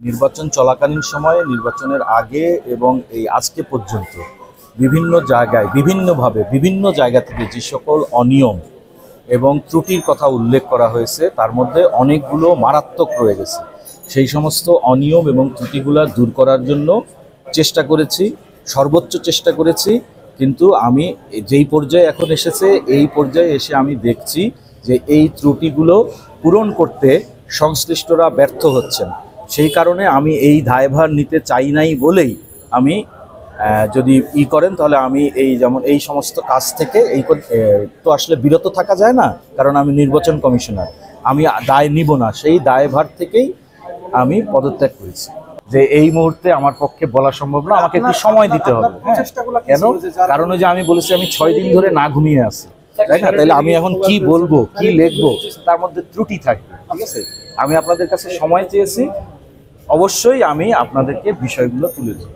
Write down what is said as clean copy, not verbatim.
নির্বাচন চলাকালীন সময়ে, নির্বাচনের আগে এবং এই আজকে পর্যন্ত বিভিন্ন জায়গায় বিভিন্নভাবে বিভিন্ন জায়গা থেকে যে সকল অনিয়ম এবং ত্রুটির কথা উল্লেখ করা হয়েছে তার মধ্যে অনেকগুলো মারাত্মক রয়ে গেছে। সেই সমস্ত অনিয়ম এবং ত্রুটিগুলো দূর করার জন্য চেষ্টা করেছি, সর্বোচ্চ চেষ্টা করেছি। কিন্তু আমি যেই পর্যায়ে এখন এসেছে, এই পর্যায়ে এসে আমি দেখছি যে এই ত্রুটিগুলো পূরণ করতে সংশ্লিষ্টরা ব্যর্থ হচ্ছেন। সেই কারণে আমি এই দায়ভার নিতে চাই নাই বলেই আমি যদি করেন তাহলে আমি এই যেমন এই সমস্ত কাজ থেকে তো আসলে বিরত থাকা যায় না, কারণ আমি নির্বাচন কমিশনার, আমি দায় নিব না। সেই দায়ভার থেকেই আমি পদত্যাগ করেছি। যে এই মুহূর্তে আমার পক্ষে বলা সম্ভব না, আমাকে একটু সময় দিতে হবে। কেন? কারণ ওই যে আমি বলেছি আমি 6 দিন ধরে না ঘুমিয়ে আছি, তাই না? তাহলে আমি এখন কি বলবো, কি লিখবো, তার মধ্যে ত্রুটি থাকবে। ঠিক আছে, আমি আপনাদের কাছে সময় চেয়েছি, অবশ্যই আমি আপনাদেরকে বিষয়গুলো তুলে ধরব।